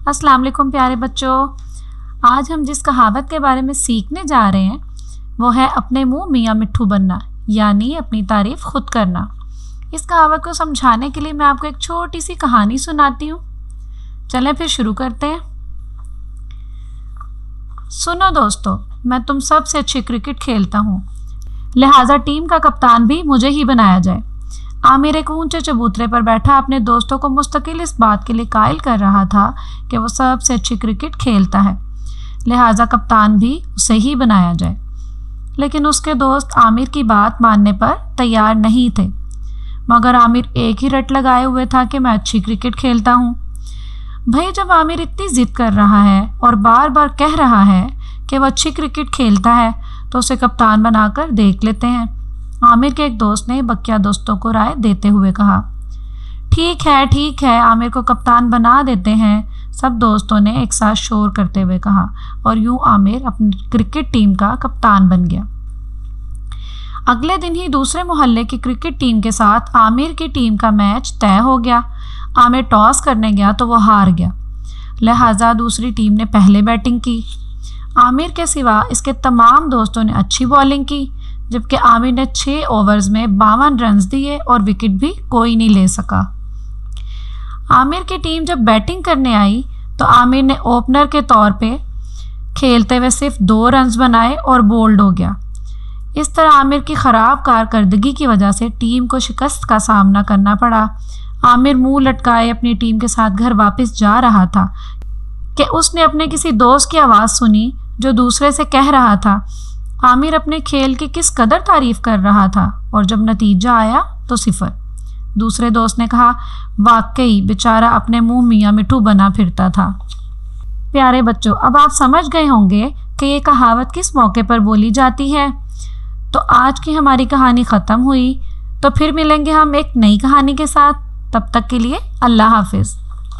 السلام علیکم پیارے بچوں، آج ہم جس کہاوت کے بارے میں سیکھنے جا رہے ہیں وہ ہے اپنے منہ میاں مٹھو بننا، یعنی اپنی تعریف خود کرنا۔ اس کہاوت کو سمجھانے کے لیے میں آپ کو ایک چھوٹی سی کہانی سناتی ہوں۔ چلیں پھر شروع کرتے ہیں۔ سنو دوستو، میں تم سب سے اچھی کرکٹ کھیلتا ہوں، لہٰذا ٹیم کا کپتان بھی مجھے ہی بنایا جائے۔ عامر ایک اونچے چبوترے پر بیٹھا اپنے دوستوں کو مستقل اس بات کے لیے قائل کر رہا تھا کہ وہ سب سے اچھی کرکٹ کھیلتا ہے، لہٰذا کپتان بھی اسے ہی بنایا جائے۔ لیکن اس کے دوست عامر کی بات ماننے پر تیار نہیں تھے، مگر عامر ایک ہی رٹ لگائے ہوئے تھا کہ میں اچھی کرکٹ کھیلتا ہوں۔ بھائی جب عامر اتنی ضد کر رہا ہے اور بار بار کہہ رہا ہے کہ وہ اچھی کرکٹ کھیلتا ہے تو اسے کپتان بنا کر دیکھ لیتے ہیں۔ عامر کے ایک دوست نے بقیہ دوستوں کو رائے دیتے ہوئے کہا، ٹھیک ہے عامر کو کپتان بنا دیتے ہیں۔ سب دوستوں نے ایک ساتھ شور کرتے ہوئے کہا اور یوں عامر اپنی کرکٹ ٹیم کا کپتان بن گیا۔ اگلے دن ہی دوسرے محلے کی کرکٹ ٹیم کے ساتھ عامر کی ٹیم کا میچ طے ہو گیا۔ عامر ٹاس کرنے گیا تو وہ ہار گیا، لہٰذا دوسری ٹیم نے پہلے بیٹنگ کی۔ عامر کے سوا اس کے تمام دوستوں نے اچھی بالنگ کی، جبکہ عامر نے 6 اوورز میں 52 رنز دیے اور وکٹ بھی کوئی نہیں لے سکا۔ عامر کی ٹیم جب بیٹنگ کرنے آئی تو عامر نے اوپنر کے طور پہ کھیلتے ہوئے صرف 2 رنز بنائے اور بولڈ ہو گیا۔ اس طرح عامر کی خراب کارکردگی کی وجہ سے ٹیم کو شکست کا سامنا کرنا پڑا۔ عامر منہ لٹکائے اپنی ٹیم کے ساتھ گھر واپس جا رہا تھا کہ اس نے اپنے کسی دوست کی آواز سنی جو دوسرے سے کہہ رہا تھا عامر اپنے کھیل کی کس قدر تعریف کر رہا تھا، اور جب نتیجہ آیا تو 0۔ دوسرے دوست نے کہا، واقعی بیچارہ اپنے منہ میاں مٹھو بنا پھرتا تھا۔ پیارے بچوں، اب آپ سمجھ گئے ہوں گے کہ یہ کہاوت کس موقع پر بولی جاتی ہے۔ تو آج کی ہماری کہانی ختم ہوئی، تو پھر ملیں گے ہم ایک نئی کہانی کے ساتھ۔ تب تک کے لیے اللہ حافظ۔